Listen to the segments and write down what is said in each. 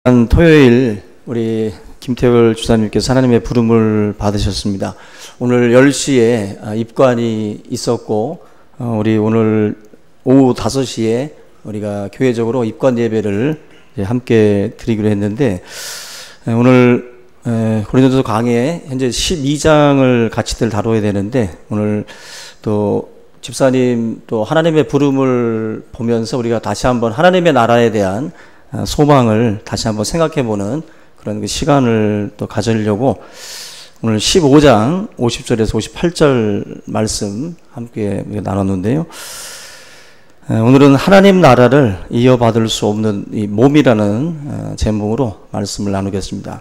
토요일 우리 김태월 주사님께서 하나님의 부름을 받으셨습니다. 오늘 10시에 입관이 있었고 우리 오늘 오후 5시에 우리가 교회적으로 입관 예배를 함께 드리기로 했는데 오늘 고린도서 강해 현재 12장을 같이들 다뤄야 되는데 오늘 또 집사님 또 하나님의 부름을 보면서 우리가 다시 한번 하나님의 나라에 대한 소망을 다시 한번 생각해보는 그런 시간을 또 가지려고 오늘 15장 50절에서 58절 말씀 함께 나눴는데요. 오늘은 하나님 나라를 이어받을 수 없는 이 몸이라는 제목으로 말씀을 나누겠습니다.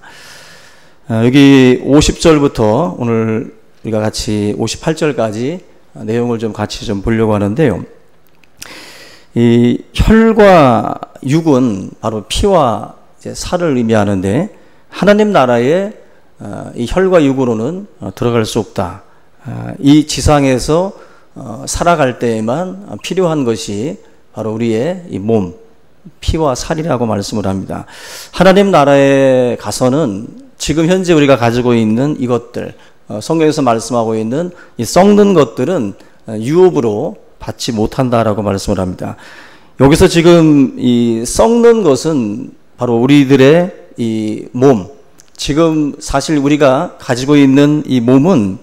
여기 50절부터 오늘 우리가 같이 58절까지 내용을 좀 같이 좀 보려고 하는데요. 이 혈과 육은 바로 피와 이제 살을 의미하는데 하나님 나라에 이 혈과 육으로는 들어갈 수 없다. 이 지상에서 살아갈 때에만 필요한 것이 바로 우리의 이 몸, 피와 살이라고 말씀을 합니다. 하나님 나라에 가서는 지금 현재 우리가 가지고 있는 이것들, 성경에서 말씀하고 있는 이 썩는 것들은 유업으로 받지 못한다라고 말씀을 합니다. 여기서 지금 이 썩는 것은 바로 우리들의 이 몸, 지금 사실 우리가 가지고 있는 이 몸은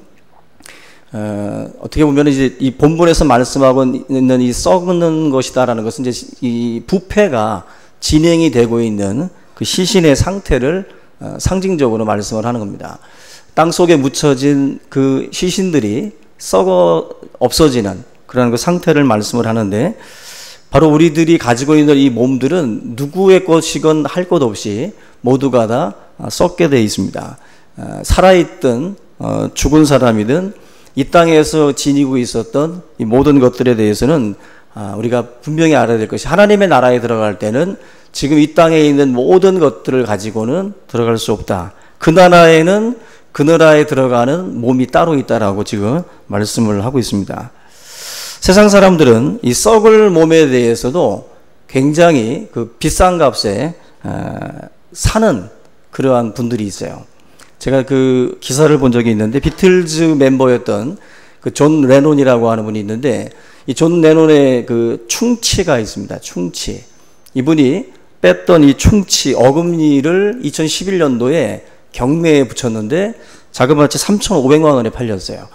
어떻게 보면 이제 이 본문에서 말씀하고 있는 이 썩는 것이다라는 것은 이제 이 부패가 진행이 되고 있는 그 시신의 상태를 상징적으로 말씀을 하는 겁니다. 땅 속에 묻혀진 그 시신들이 썩어 없어지는 그런 그 상태를 말씀을 하는데 바로 우리들이 가지고 있는 이 몸들은 누구의 것이건 할 것 없이 모두가 다 썩게 되어 있습니다. 살아있든 죽은 사람이든 이 땅에서 지니고 있었던 이 모든 것들에 대해서는 우리가 분명히 알아야 될 것이 하나님의 나라에 들어갈 때는 지금 이 땅에 있는 모든 것들을 가지고는 들어갈 수 없다. 그 나라에는 그 나라에 들어가는 몸이 따로 있다라고 지금 말씀을 하고 있습니다. 세상 사람들은 이 썩을 몸에 대해서도 굉장히 그 비싼 값에 사는 그러한 분들이 있어요. 제가 그 기사를 본 적이 있는데 비틀즈 멤버였던 그 존 레논이라고 하는 분이 있는데 이 존 레논의 그 충치가 있습니다. 충치. 이분이 뺐던 이 충치 어금니를 2011년도에 경매에 붙였는데 자그마치 3,500만 원에 팔렸어요.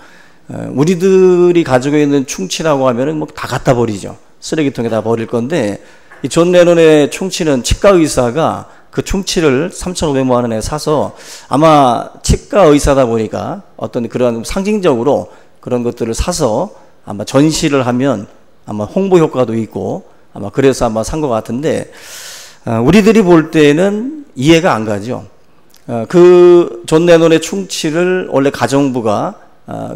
우리들이 가지고 있는 충치라고 하면은 뭐 다 갖다 버리죠. 쓰레기통에 다 버릴 건데 이 존 레논의 충치는 치과 의사가 그 충치를 3,500만 원에 사서 아마 치과 의사다 보니까 어떤 그런 상징적으로 그런 것들을 사서 아마 전시를 하면 아마 홍보 효과도 있고 아마 그래서 아마 산 것 같은데 우리들이 볼 때는 이해가 안 가죠. 그 존 레논의 충치를 원래 가정부가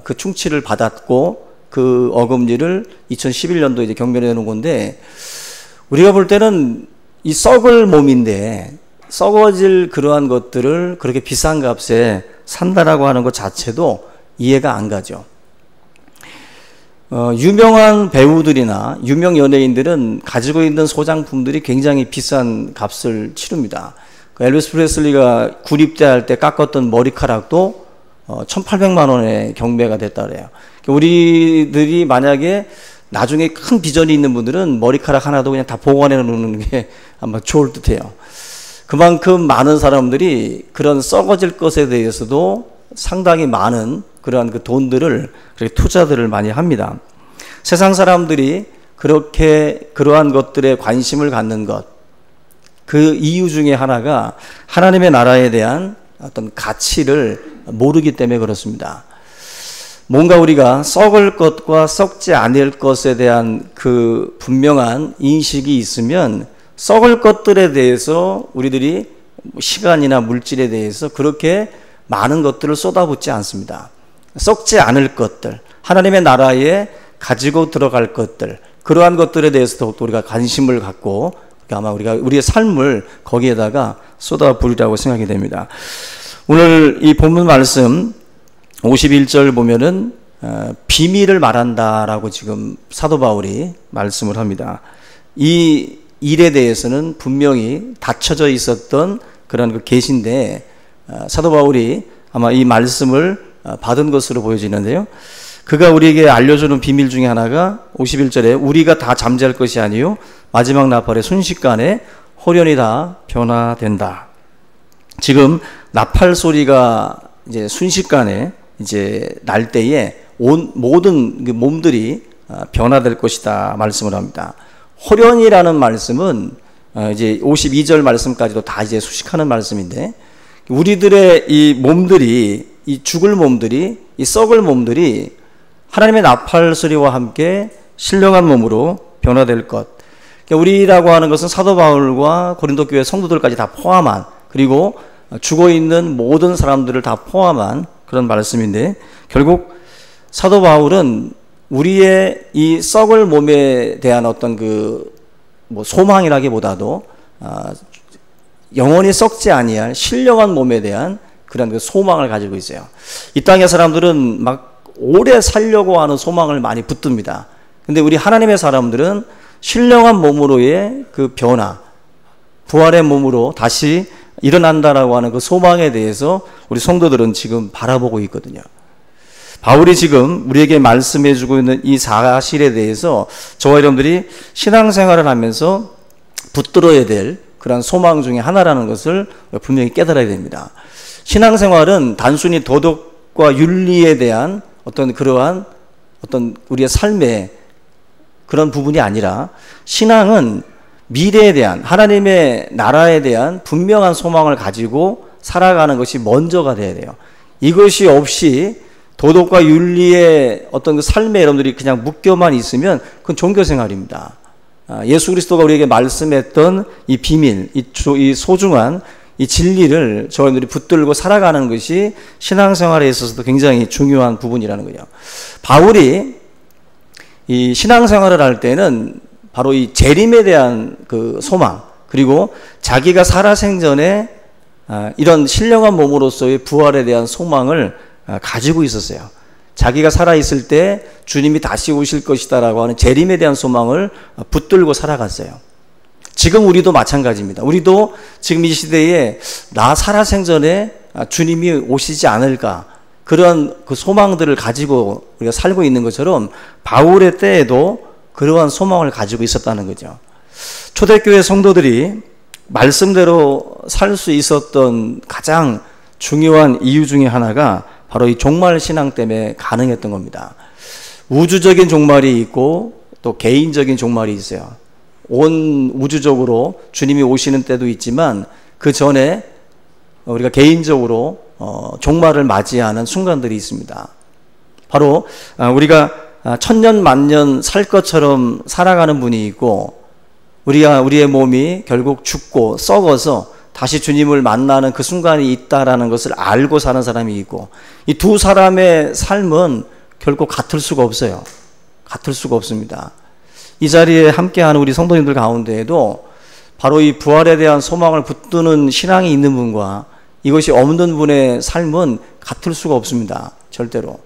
그 충치를 받았고 그 어금니를 2011년도에 이제 경매를 해놓은 건데 우리가 볼 때는 이 썩을 몸인데 썩어질 그러한 것들을 그렇게 비싼 값에 산다라고 하는 것 자체도 이해가 안 가죠. 유명한 배우들이나 유명 연예인들은 가지고 있는 소장품들이 굉장히 비싼 값을 치릅니다. 엘비스 프레슬리가 군입대할 때 깎았던 머리카락도 1,800만 원에 경매가 됐다 그래요. 우리들이 만약에 나중에 큰 비전이 있는 분들은 머리카락 하나도 그냥 다 보관해 놓는 게 아마 좋을 듯해요. 그만큼 많은 사람들이 그런 썩어질 것에 대해서도 상당히 많은 그러한 그 돈들을 그렇게 투자들을 많이 합니다. 세상 사람들이 그렇게 그러한 것들에 관심을 갖는 것, 그 이유 중에 하나가 하나님의 나라에 대한 어떤 가치를 모르기 때문에 그렇습니다. 뭔가 우리가 썩을 것과 썩지 않을 것에 대한 그 분명한 인식이 있으면 썩을 것들에 대해서 우리들이 시간이나 물질에 대해서 그렇게 많은 것들을 쏟아붓지 않습니다. 썩지 않을 것들, 하나님의 나라에 가지고 들어갈 것들, 그러한 것들에 대해서 더욱더 우리가 관심을 갖고 아마 우리가 우리의 삶을 거기에다가 쏟아부으리라고 생각이 됩니다. 오늘 이 본문 말씀 51절 보면은 비밀을 말한다라고 지금 사도 바울이 말씀을 합니다. 이 일에 대해서는 분명히 닫혀져 있었던 그런 그 계시인데, 사도 바울이 아마 이 말씀을 받은 것으로 보여지는데요. 그가 우리에게 알려주는 비밀 중에 하나가 51절에 우리가 다 잠잘 것이 아니요 마지막 나팔의 순식간에 호련히 다 변화된다. 지금 나팔 소리가 이제 순식간에 이제 날 때에 모든 그 몸들이 변화될 것이다 말씀을 합니다. 호련이라는 말씀은 이제 52절 말씀까지도 다 이제 수식하는 말씀인데, 우리들의 이 몸들이, 이 죽을 몸들이, 이 썩을 몸들이 하나님의 나팔 소리와 함께 신령한 몸으로 변화될 것. 우리라고 하는 것은 사도 바울과 고린도 교회 성도들까지 다 포함한, 그리고 죽어 있는 모든 사람들을 다 포함한 그런 말씀인데, 결국 사도 바울은 우리의 이 썩을 몸에 대한 어떤 뭐 소망이라기보다도 영원히 썩지 아니할 신령한 몸에 대한 그런 그 소망을 가지고 있어요. 이 땅의 사람들은 막 오래 살려고 하는 소망을 많이 붙듭니다. 근데 우리 하나님의 사람들은 신령한 몸으로의 그 변화, 부활의 몸으로 다시 일어난다라고 하는 그 소망에 대해서 우리 성도들은 지금 바라보고 있거든요. 바울이 지금 우리에게 말씀해 주고 있는 이 사실에 대해서 저와 여러분들이 신앙생활을 하면서 붙들어야 될 그런 소망 중에 하나라는 것을 분명히 깨달아야 됩니다. 신앙생활은 단순히 도덕과 윤리에 대한 어떤 그러한 어떤 우리의 삶의 그런 부분이 아니라, 신앙은 미래에 대한, 하나님의 나라에 대한 분명한 소망을 가지고 살아가는 것이 먼저가 돼야 돼요. 이것이 없이 도덕과 윤리의 어떤 그 삶에 여러분들이 그냥 묶여만 있으면 그건 종교생활입니다. 예수 그리스도가 우리에게 말씀했던 이 비밀, 이 소중한 이 진리를 저희들이 붙들고 살아가는 것이 신앙생활에 있어서도 굉장히 중요한 부분이라는 거예요. 바울이 이 신앙생활을 할 때는 바로 이 재림에 대한 그 소망, 그리고 자기가 살아생전에 이런 신령한 몸으로서의 부활에 대한 소망을 가지고 있었어요. 자기가 살아있을 때 주님이 다시 오실 것이다라고 하는 재림에 대한 소망을 붙들고 살아갔어요. 지금 우리도 마찬가지입니다. 우리도 지금 이 시대에 나 살아생전에 주님이 오시지 않을까, 그런 그 소망들을 가지고 우리가 살고 있는 것처럼 바울의 때에도 그러한 소망을 가지고 있었다는 거죠. 초대교회 성도들이 말씀대로 살 수 있었던 가장 중요한 이유 중에 하나가 바로 이 종말 신앙 때문에 가능했던 겁니다. 우주적인 종말이 있고 또 개인적인 종말이 있어요. 온 우주적으로 주님이 오시는 때도 있지만 그 전에 우리가 개인적으로 종말을 맞이하는 순간들이 있습니다. 바로 우리가 천년 만년 살 것처럼 살아가는 분이 있고, 우리의 몸이 결국 죽고 썩어서 다시 주님을 만나는 그 순간이 있다라는 것을 알고 사는 사람이 있고, 이 두 사람의 삶은 결코 같을 수가 없어요. 같을 수가 없습니다. 이 자리에 함께하는 우리 성도님들 가운데에도 바로 이 부활에 대한 소망을 붙드는 신앙이 있는 분과 이것이 없는 분의 삶은 같을 수가 없습니다. 절대로.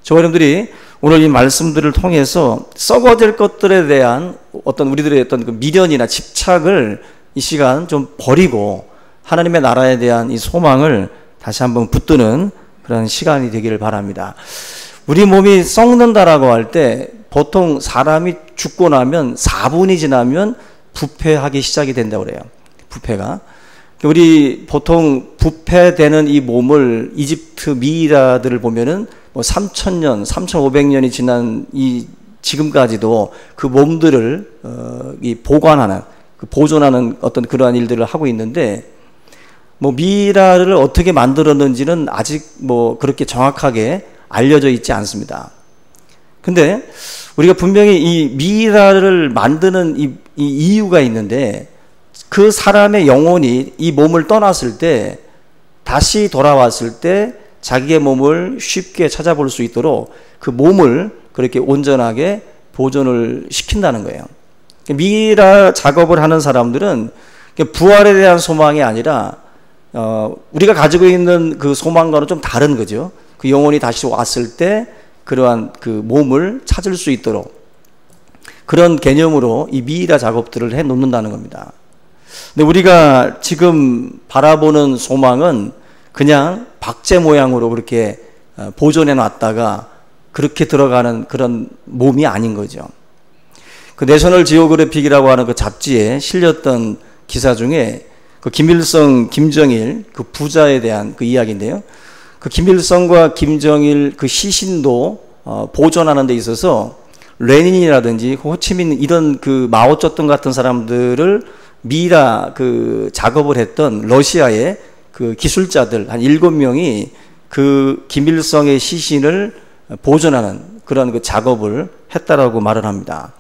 저와 여러분들이 오늘 이 말씀들을 통해서 썩어질 것들에 대한 어떤 우리들의 어떤 그 미련이나 집착을 이 시간 좀 버리고 하나님의 나라에 대한 이 소망을 다시 한번 붙드는 그런 시간이 되기를 바랍니다. 우리 몸이 썩는다라고 할 때 보통 사람이 죽고 나면 4분이 지나면 부패하기 시작이 된다고 그래요. 부패가. 우리 보통 부패되는 이 몸을 이집트 미이라들을 보면은 뭐 3,000년, 3,500년이 지난 이 지금까지도 그 몸들을 이 보관하는, 그 보존하는 어떤 그러한 일들을 하고 있는데, 뭐 미이라를 어떻게 만들었는지는 아직 뭐 그렇게 정확하게 알려져 있지 않습니다. 근데 우리가 분명히 이 미이라를 만드는 이 이유가 있는데, 그 사람의 영혼이 이 몸을 떠났을 때 다시 돌아왔을 때 자기의 몸을 쉽게 찾아볼 수 있도록 그 몸을 그렇게 온전하게 보존을 시킨다는 거예요. 미이라 작업을 하는 사람들은 부활에 대한 소망이 아니라 우리가 가지고 있는 그 소망과는 좀 다른 거죠. 그 영혼이 다시 왔을 때 그러한 그 몸을 찾을 수 있도록 그런 개념으로 이 미이라 작업들을 해 놓는다는 겁니다. 근데 우리가 지금 바라보는 소망은 그냥 박제 모양으로 그렇게 보존해 놨다가 그렇게 들어가는 그런 몸이 아닌 거죠. 그 내셔널 지오그래픽이라고 하는 그 잡지에 실렸던 기사 중에 그 김일성, 김정일 그 부자에 대한 그 이야기인데요. 그 김일성과 김정일 그 시신도 보존하는 데 있어서 레닌이라든지 호치민 이런 그 마오쩌둥 같은 사람들을 미이라 그 작업을 했던 러시아의 그 기술자들 한 7명이 그 김일성의 시신을 보존하는 그런 그 작업을 했다라고 말을 합니다.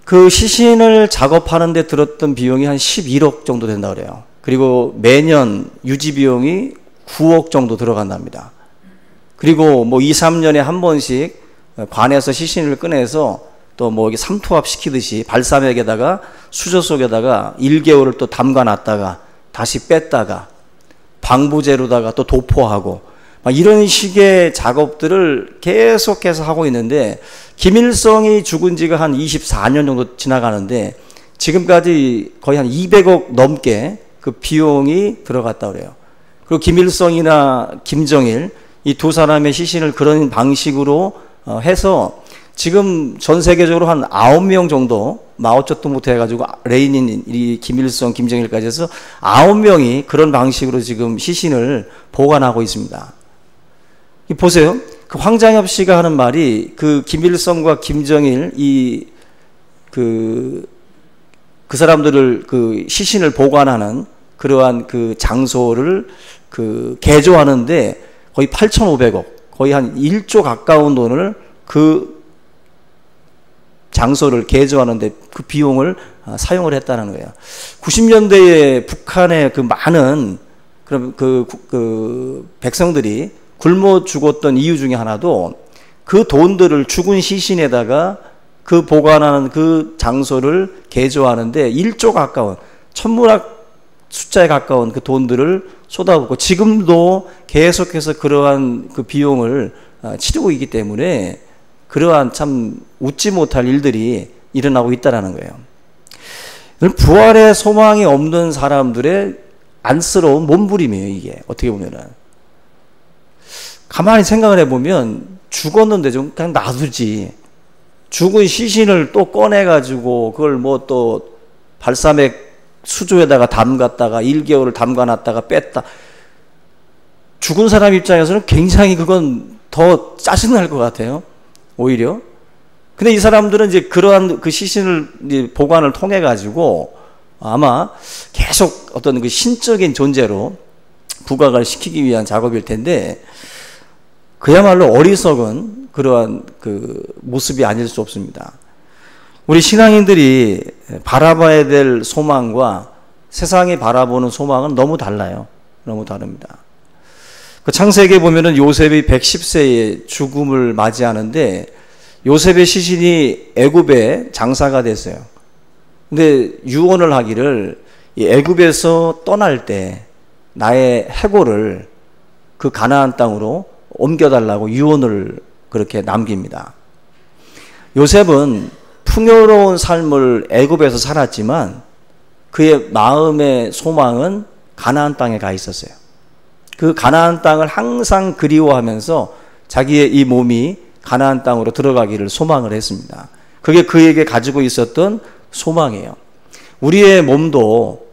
그 시신을 작업하는 데 들었던 비용이 한 11억 정도 된다고 그래요. 그리고 매년 유지 비용이 9억 정도 들어간답니다. 그리고 뭐 2, 3년에 한 번씩 관에서 시신을 꺼내서 또 뭐 이게 삼투압 시키듯이 발사맥에다가 수저 속에다가 1개월을 또 담가 놨다가 다시 뺐다가 방부제로다가 또 도포하고 막 이런 식의 작업들을 계속해서 하고 있는데, 김일성이 죽은 지가 한 24년 정도 지나가는데 지금까지 거의 한 200억 넘게 그 비용이 들어갔다고 그래요. 그리고 김일성이나 김정일 이 두 사람의 시신을 그런 방식으로 해서 지금 전 세계적으로 한 9명 정도, 마오쩌둥부터 해가지고 레닌, 이 김일성, 김정일까지 해서 9명이 그런 방식으로 지금 시신을 보관하고 있습니다. 보세요. 그 황장엽 씨가 하는 말이 그 김일성과 김정일 그 사람들을 그 시신을 보관하는 그러한 그 장소를 그 개조하는데 거의 8,500억, 거의 한 1조 가까운 돈을 그 장소를 개조하는데 그 비용을 사용을 했다는 거예요. 90년대에 북한의 그 많은 그럼 그 백성들이 굶어 죽었던 이유 중에 하나도 그 돈들을 죽은 시신에다가 그 보관하는 그 장소를 개조하는데 1조 가까운, 천문학 숫자에 가까운 그 돈들을 쏟아붓고 지금도 계속해서 그러한 그 비용을 치르고 있기 때문에 그러한 참 웃지 못할 일들이 일어나고 있다는 거예요. 부활의 소망이 없는 사람들의 안쓰러운 몸부림이에요, 이게. 어떻게 보면은. 가만히 생각을 해보면 죽었는데 좀 그냥 놔두지. 죽은 시신을 또 꺼내가지고 그걸 뭐 또 발사맥 수조에다가 담갔다가 1개월을 담가놨다가 뺐다. 죽은 사람 입장에서는 굉장히 그건 더 짜증날 것 같아요. 오히려. 근데 이 사람들은 이제 그러한 그 시신을 이제 보관을 통해 가지고 아마 계속 어떤 그 신적인 존재로 부각을 시키기 위한 작업일 텐데, 그야말로 어리석은 그러한 그 모습이 아닐 수 없습니다. 우리 신앙인들이 바라봐야 될 소망과 세상이 바라보는 소망은 너무 달라요. 너무 다릅니다. 그 창세기에 보면은 요셉이 110세의 죽음을 맞이하는데 요셉의 시신이 애굽에 장사가 됐어요. 근데 유언을 하기를 이 애굽에서 떠날 때 나의 해골을 그 가나안 땅으로 옮겨달라고 유언을 그렇게 남깁니다. 요셉은 풍요로운 삶을 애굽에서 살았지만 그의 마음의 소망은 가나안 땅에 가 있었어요. 그 가나안 땅을 항상 그리워하면서 자기의 이 몸이 가나안 땅으로 들어가기를 소망을 했습니다. 그게 그에게 가지고 있었던 소망이에요. 우리의 몸도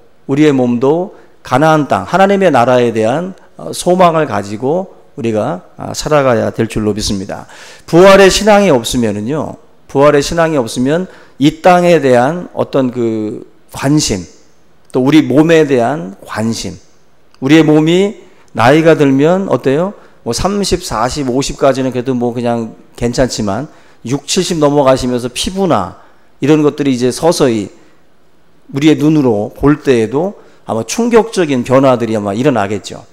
가나안 땅, 하나님의 나라에 대한 소망을 가지고 우리가 살아가야 될 줄로 믿습니다. 부활의 신앙이 없으면은요, 부활의 신앙이 없으면 이 땅에 대한 어떤 그 관심, 또 우리 몸에 대한 관심, 우리의 몸이 나이가 들면 어때요? 뭐 30, 40, 50까지는 그래도 뭐 그냥 괜찮지만 6, 70 넘어가시면서 피부나 이런 것들이 이제 서서히 우리의 눈으로 볼 때에도 아마 충격적인 변화들이 아마 일어나겠죠.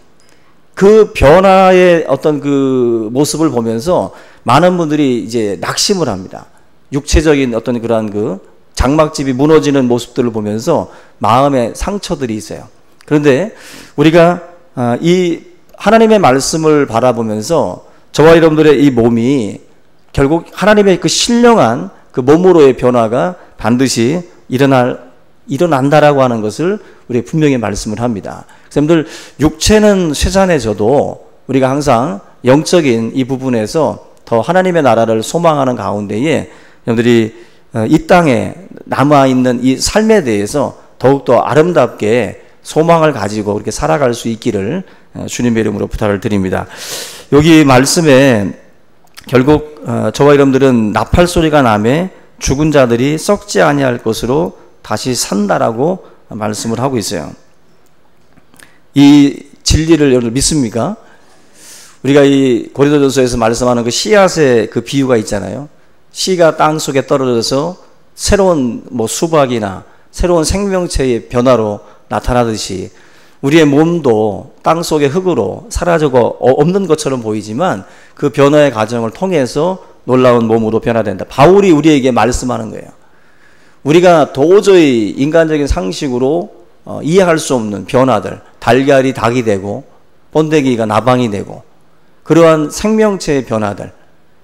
그 변화의 어떤 그 모습을 보면서 많은 분들이 이제 낙심을 합니다. 육체적인 어떤 그러한 그 장막집이 무너지는 모습들을 보면서 마음에 상처들이 있어요. 그런데 우리가 이 하나님의 말씀을 바라보면서 저와 여러분들의 이 몸이 결국 하나님의 그 신령한 그 몸으로의 변화가 반드시 일어난다라고 하는 것을 우리 분명히 말씀을 합니다. 여러분들 육체는 쇠잔해져도 우리가 항상 영적인 이 부분에서 더 하나님의 나라를 소망하는 가운데에 여러분들이 이 땅에 남아있는 이 삶에 대해서 더욱더 아름답게 소망을 가지고 그렇게 살아갈 수 있기를 주님의 이름으로 부탁을 드립니다. 여기 말씀에 결국 저와 여러분들은 나팔 소리가 나매 죽은 자들이 썩지 아니할 것으로 다시 산다라고 말씀을 하고 있어요. 이 진리를 여러분 믿습니까? 우리가 이 고린도전서에서 말씀하는 그 씨앗의 그 비유가 있잖아요. 씨가 땅 속에 떨어져서 새로운 수박이나 새로운 생명체의 변화로 나타나듯이 우리의 몸도 땅 속의 흙으로 사라져가 없는 것처럼 보이지만 그 변화의 과정을 통해서 놀라운 몸으로 변화된다. 바울이 우리에게 말씀하는 거예요. 우리가 도저히 인간적인 상식으로 이해할 수 없는 변화들, 달걀이 닭이 되고 번데기가 나방이 되고 그러한 생명체의 변화들,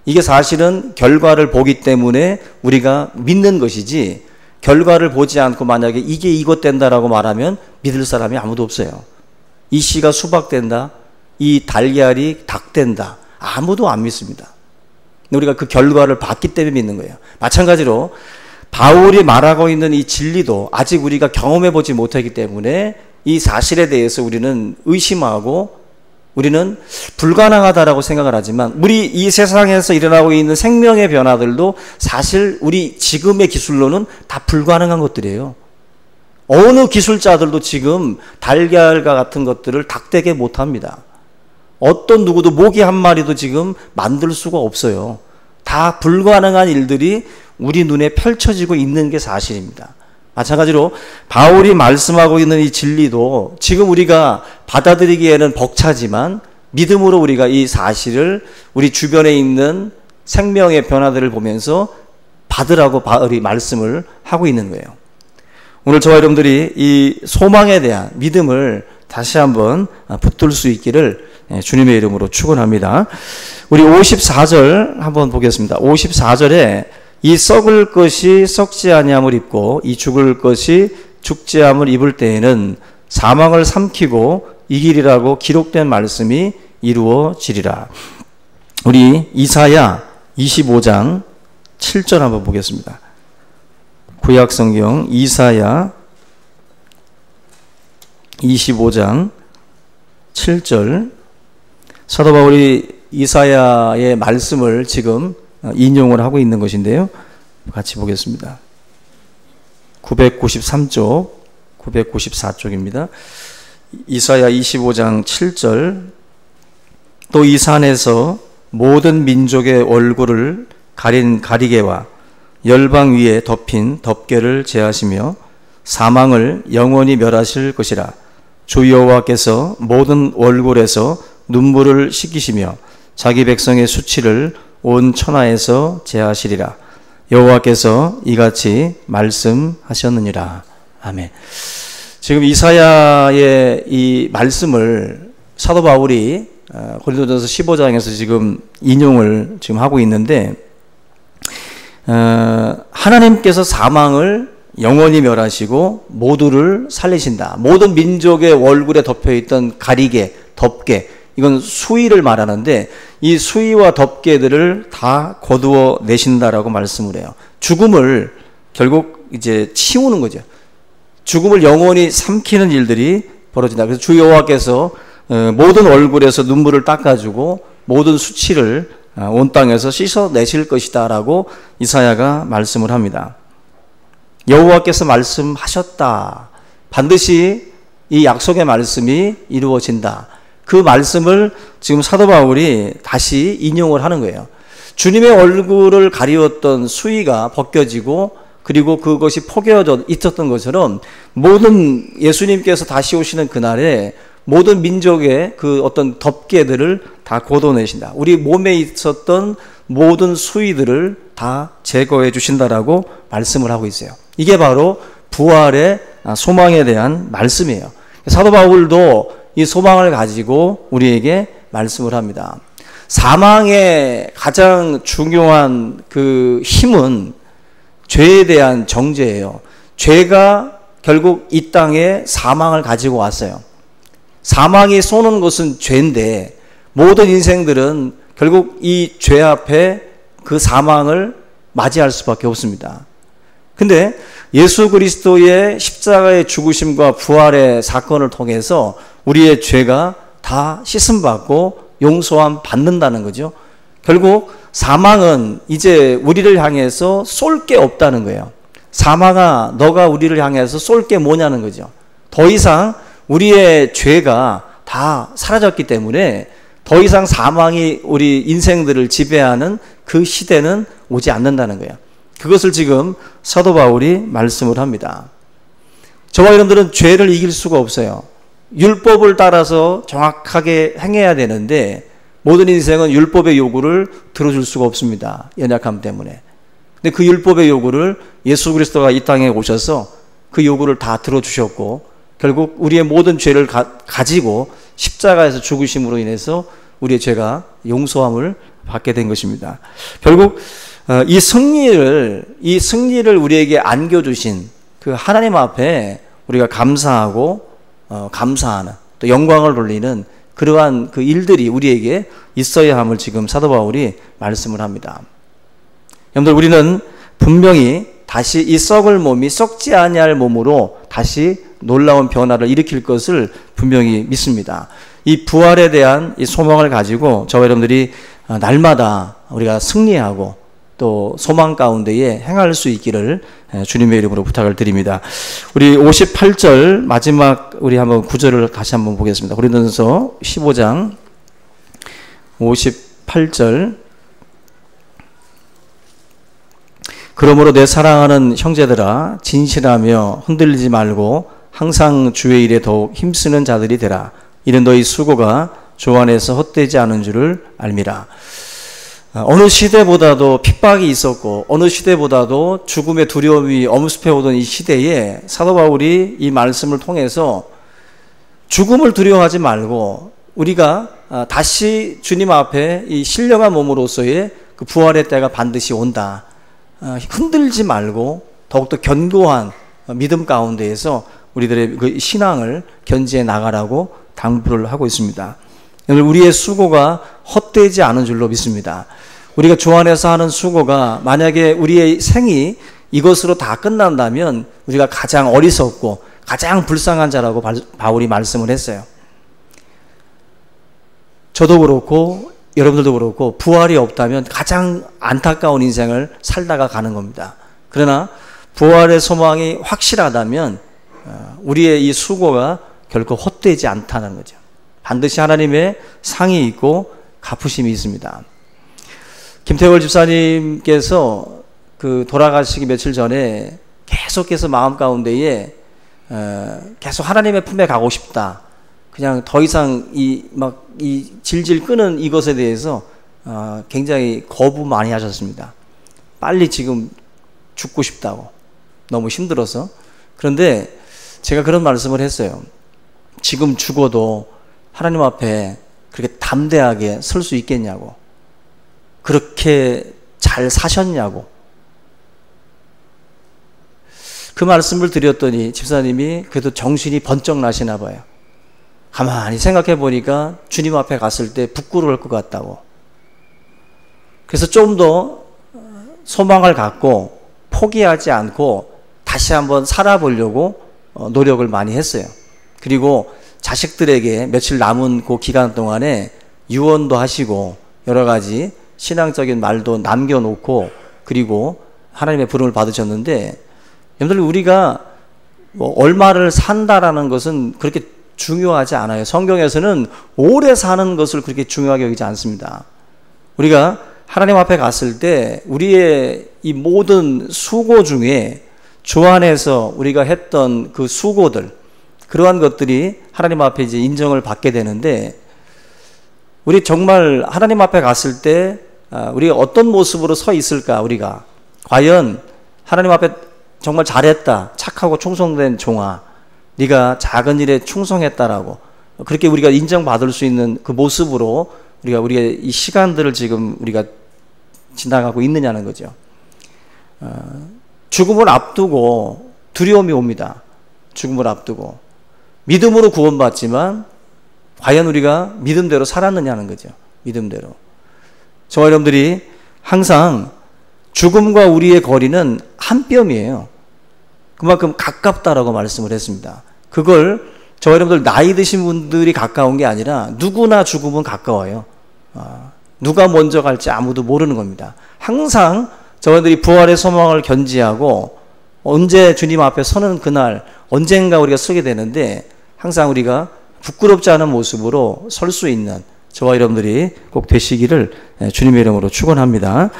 이게 사실은 결과를 보기 때문에 우리가 믿는 것이지 결과를 보지 않고 만약에 이게 이것 된다라고 말하면 믿을 사람이 아무도 없어요. 이 씨가 수박 된다, 이 달걀이 닭 된다, 아무도 안 믿습니다. 우리가 그 결과를 봤기 때문에 믿는 거예요. 마찬가지로 바울이 말하고 있는 이 진리도 아직 우리가 경험해 보지 못하기 때문에 이 사실에 대해서 우리는 의심하고 우리는 불가능하다라고 생각을 하지만 우리 이 세상에서 일어나고 있는 생명의 변화들도 사실 우리 지금의 기술로는 다 불가능한 것들이에요. 어느 기술자들도 지금 달걀과 같은 것들을 닭되게 못합니다. 어떤 누구도 모기 한 마리도 지금 만들 수가 없어요. 다 불가능한 일들이 우리 눈에 펼쳐지고 있는 게 사실입니다. 마찬가지로 바울이 말씀하고 있는 이 진리도 지금 우리가 받아들이기에는 벅차지만 믿음으로 우리가 이 사실을 우리 주변에 있는 생명의 변화들을 보면서 받으라고 바울이 말씀을 하고 있는 거예요. 오늘 저와 여러분들이 이 소망에 대한 믿음을 다시 한번 붙들 수 있기를 주님의 이름으로 축원합니다. 우리 54절 한번 보겠습니다. 54절에 이 썩을 것이 썩지 아니함을 입고 이 죽을 것이 죽지 아니함을 입을 때에는 사망을 삼키고 이기리라고 기록된 말씀이 이루어지리라. 우리 이사야 25장 7절 한번 보겠습니다. 구약성경 이사야 25장 7절. 사도 바울이 이사야의 말씀을 지금 인용을 하고 있는 것인데요. 같이 보겠습니다. 993쪽, 994쪽입니다. 이사야 25장 7절. 또 이 산에서 모든 민족의 얼굴을 가린 가리개와 열방 위에 덮인 덮개를 제하시며 사망을 영원히 멸하실 것이라. 주 여호와께서 모든 얼굴에서 눈물을 씻기시며 자기 백성의 수치를 온 천하에서 제하시리라. 여호와께서 이같이 말씀하셨느니라. 아멘. 지금 이사야의 이 말씀을 사도 바울이 고린도전서 15장에서 지금 인용을 지금 하고 있는데, 하나님께서 사망을 영원히 멸하시고 모두를 살리신다. 모든 민족의 얼굴에 덮여있던 가리개, 덮개, 이건 수의를 말하는데 이 수의와 덮개들을 다 거두어 내신다라고 말씀을 해요. 죽음을 결국 이제 치우는 거죠. 죽음을 영원히 삼키는 일들이 벌어진다. 그래서 주 여호와께서 모든 얼굴에서 눈물을 닦아주고 모든 수치를 온 땅에서 씻어내실 것이다 라고 이사야가 말씀을 합니다. 여호와께서 말씀하셨다. 반드시 이 약속의 말씀이 이루어진다. 그 말씀을 지금 사도 바울이 다시 인용을 하는 거예요. 주님의 얼굴을 가리웠던 수의가 벗겨지고 그리고 그것이 포개어져 있었던 것처럼 모든 예수님께서 다시 오시는 그날에 모든 민족의 그 어떤 덮개들을 다 걷어내신다. 우리 몸에 있었던 모든 수의들을 다 제거해 주신다라고 말씀을 하고 있어요. 이게 바로 부활의 소망에 대한 말씀이에요. 사도 바울도 이 소망을 가지고 우리에게 말씀을 합니다. 사망의 가장 중요한 그 힘은 죄에 대한 정죄예요. 죄가 결국 이 땅에 사망을 가지고 왔어요. 사망이 쏘는 것은 죄인데 모든 인생들은 결국 이 죄 앞에 그 사망을 맞이할 수밖에 없습니다. 근데 예수 그리스도의 십자가의 죽으심과 부활의 사건을 통해서 우리의 죄가 다 씻음받고 용서함 받는다는 거죠. 결국 사망은 이제 우리를 향해서 쏠 게 없다는 거예요. 사망아, 너가 우리를 향해서 쏠 게 뭐냐는 거죠. 더 이상 우리의 죄가 다 사라졌기 때문에 더 이상 사망이 우리 인생들을 지배하는 그 시대는 오지 않는다는 거예요. 그것을 지금 사도 바울이 말씀을 합니다. 저와 여러분들은 죄를 이길 수가 없어요. 율법을 따라서 정확하게 행해야 되는데 모든 인생은 율법의 요구를 들어줄 수가 없습니다. 연약함 때문에. 근데 그 율법의 요구를 예수 그리스도가 이 땅에 오셔서 그 요구를 다 들어주셨고 결국 우리의 모든 죄를 가지고 십자가에서 죽으심으로 인해서 우리의 죄가 용서함을 받게 된 것입니다. 결국 이 승리를 우리에게 안겨주신 그 하나님 앞에 우리가 감사하고 감사하는 또 영광을 돌리는 그러한 그 일들이 우리에게 있어야 함을 지금 사도 바울이 말씀을 합니다. 여러분들, 우리는 분명히 다시 이 썩을 몸이 썩지 아니할 몸으로 다시 놀라운 변화를 일으킬 것을 분명히 믿습니다. 이 부활에 대한 이 소망을 가지고 저와 여러분들이 날마다 우리가 승리하고 또 소망 가운데에 행할 수 있기를 주님의 이름으로 부탁을 드립니다. 우리 58절 마지막 우리 한번 구절을 다시 한번 보겠습니다. 고린도전서 15장 58절. 그러므로 내 사랑하는 형제들아, 진실하며 흔들리지 말고 항상 주의 일에 더욱 힘쓰는 자들이 되라. 이는 너희 수고가 주 안에서 헛되지 않은 줄을 알미라. 어느 시대보다도 핍박이 있었고 어느 시대보다도 죽음의 두려움이 엄습해오던 이 시대에 사도 바울이 이 말씀을 통해서 죽음을 두려워하지 말고 우리가 다시 주님 앞에 이 신령한 몸으로서의 그 부활의 때가 반드시 온다. 흔들지 말고 더욱더 견고한 믿음 가운데에서 우리들의 그 신앙을 견지해 나가라고 당부를 하고 있습니다. 우리의 수고가 헛되지 않은 줄로 믿습니다. 우리가 주 안에서 하는 수고가 만약에 우리의 생이 이것으로 다 끝난다면 우리가 가장 어리석고 가장 불쌍한 자라고 바울이 말씀을 했어요. 저도 그렇고 여러분들도 그렇고 부활이 없다면 가장 안타까운 인생을 살다가 가는 겁니다. 그러나 부활의 소망이 확실하다면 우리의 이 수고가 결코 헛되지 않다는 거죠. 반드시 하나님의 상이 있고 갚으심이 있습니다. 김태월 집사님께서 그 돌아가시기 며칠 전에 계속해서 마음 가운데에 계속 하나님의 품에 가고 싶다. 그냥 더 이상 이 질질 끄는 이것에 대해서 굉장히 거부 많이 하셨습니다. 빨리 지금 죽고 싶다고. 너무 힘들어서. 그런데 제가 그런 말씀을 했어요. 지금 죽어도 하나님 앞에 그렇게 담대하게 설 수 있겠냐고. 그렇게 잘 사셨냐고. 그 말씀을 드렸더니 집사님이 그래도 정신이 번쩍 나시나 봐요. 가만히 생각해 보니까 주님 앞에 갔을 때 부끄러울 것 같다고. 그래서 좀 더 소망을 갖고 포기하지 않고 다시 한번 살아보려고 노력을 많이 했어요. 그리고 자식들에게 며칠 남은 그 기간 동안에 유언도 하시고 여러 가지 신앙적인 말도 남겨놓고 그리고 하나님의 부름을 받으셨는데, 여러분들 우리가 뭐 얼마를 산다라는 것은 그렇게 중요하지 않아요. 성경에서는 오래 사는 것을 그렇게 중요하게 여기지 않습니다. 우리가 하나님 앞에 갔을 때 우리의 이 모든 수고 중에 주 안에서 우리가 했던 그 수고들, 그러한 것들이 하나님 앞에 이제 인정을 받게 되는데, 우리 정말 하나님 앞에 갔을 때 우리가 어떤 모습으로 서 있을까? 우리가 과연 하나님 앞에 정말 잘했다, 착하고 충성된 종아, 네가 작은 일에 충성했다라고 그렇게 우리가 인정받을 수 있는 그 모습으로 우리의 이 시간들을 지금 우리가 지나가고 있느냐는 거죠. 죽음을 앞두고 두려움이 옵니다. 죽음을 앞두고 믿음으로 구원받지만 과연 우리가 믿음대로 살았느냐는 거죠. 믿음대로. 저와 여러분들이 항상 죽음과 우리의 거리는 한 뼘이에요. 그만큼 가깝다라고 말씀을 했습니다. 그걸 저와 여러분들 나이 드신 분들이 가까운 게 아니라 누구나 죽음은 가까워요. 누가 먼저 갈지 아무도 모르는 겁니다. 항상 저희들이 부활의 소망을 견지하고 언제 주님 앞에 서는 그날 언젠가 우리가 서게 되는데 항상 우리가 부끄럽지 않은 모습으로 설 수 있는 저와 여러분들이 꼭 되시기를 주님의 이름으로 축원합니다.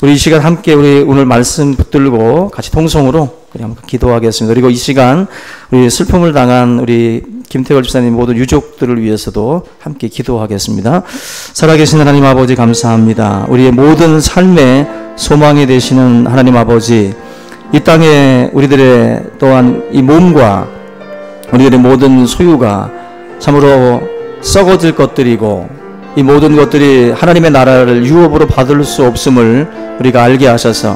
우리 이 시간 함께 우리 오늘 말씀 붙들고 같이 통성으로 그냥 기도하겠습니다. 그리고 이 시간 우리 슬픔을 당한 우리 김태걸 집사님 모든 유족들을 위해서도 함께 기도하겠습니다. 살아계신 하나님 아버지 감사합니다. 우리의 모든 삶의 소망이 되시는 하나님 아버지, 이 땅에 우리들의 또한 이 몸과 우리들의 모든 소유가 참으로 썩어질 것들이고 이 모든 것들이 하나님의 나라를 유업으로 받을 수 없음을 우리가 알게 하셔서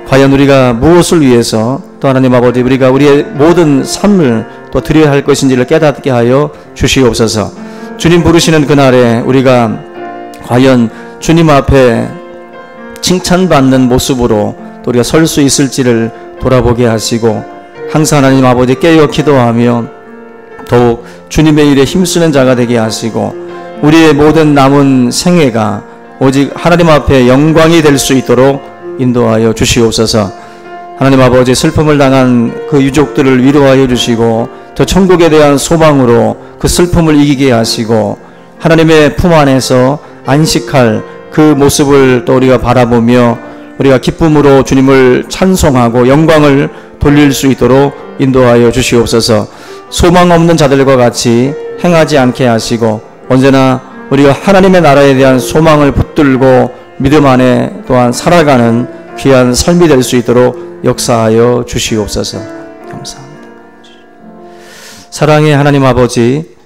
과연 우리가 무엇을 위해서 또 하나님 아버지 우리가 우리의 모든 삶을 또 드려야 할 것인지를 깨닫게 하여 주시옵소서. 주님 부르시는 그날에 우리가 과연 주님 앞에 칭찬받는 모습으로 또 우리가 설 수 있을지를 돌아보게 하시고 항상 하나님 아버지 깨어 기도하며 더욱 주님의 일에 힘쓰는 자가 되게 하시고 우리의 모든 남은 생애가 오직 하나님 앞에 영광이 될 수 있도록 인도하여 주시옵소서. 하나님 아버지 슬픔을 당한 그 유족들을 위로하여 주시고 저 천국에 대한 소망으로 그 슬픔을 이기게 하시고 하나님의 품 안에서 안식할 그 모습을 또 우리가 바라보며 우리가 기쁨으로 주님을 찬송하고 영광을 돌릴 수 있도록 인도하여 주시옵소서. 소망 없는 자들과 같이 행하지 않게 하시고 언제나 우리가 하나님의 나라에 대한 소망을 붙들고 믿음 안에 또한 살아가는 귀한 삶이 될 수 있도록 역사하여 주시옵소서. 감사합니다. 사랑의 하나님 아버지,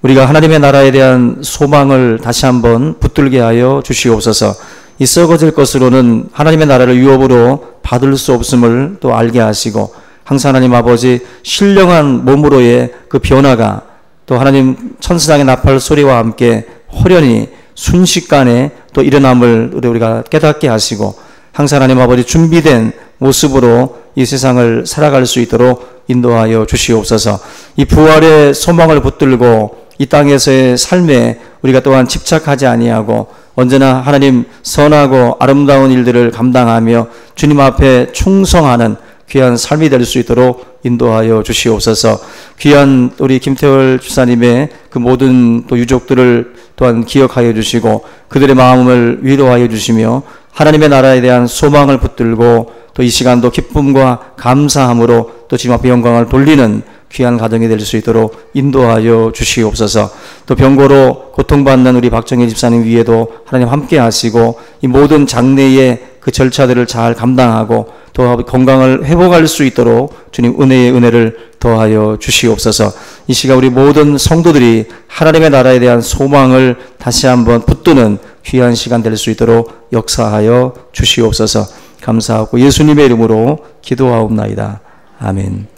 우리가 하나님의 나라에 대한 소망을 다시 한번 붙들게 하여 주시옵소서. 이 썩어질 것으로는 하나님의 나라를 유업으로 받을 수 없음을 또 알게 하시고 항상 하나님 아버지 신령한 몸으로의 그 변화가 또 하나님 천사장의 나팔 소리와 함께 호련히 순식간에 또 일어남을 우리가 깨닫게 하시고 항상 하나님 아버지 준비된 모습으로 이 세상을 살아갈 수 있도록 인도하여 주시옵소서. 이 부활의 소망을 붙들고 이 땅에서의 삶에 우리가 또한 집착하지 아니하고 언제나 하나님 선하고 아름다운 일들을 감당하며 주님 앞에 충성하는 귀한 삶이 될 수 있도록 인도하여 주시옵소서. 귀한 우리 김태월 집사님의 그 모든 또 유족들을 또한 기억하여 주시고 그들의 마음을 위로하여 주시며 하나님의 나라에 대한 소망을 붙들고 또 이 시간도 기쁨과 감사함으로 또 주님 앞에 영광을 돌리는 귀한 가정이 될 수 있도록 인도하여 주시옵소서. 또 병고로 고통받는 우리 박정희 집사님 위에도 하나님 함께 하시고 이 모든 장례의 그 절차들을 잘 감당하고 또 건강을 회복할 수 있도록 주님 은혜의 은혜를 더하여 주시옵소서. 이 시간 우리 모든 성도들이 하나님의 나라에 대한 소망을 다시 한번 붙드는 귀한 시간 될 수 있도록 역사하여 주시옵소서. 감사하고 예수님의 이름으로 기도하옵나이다. 아멘.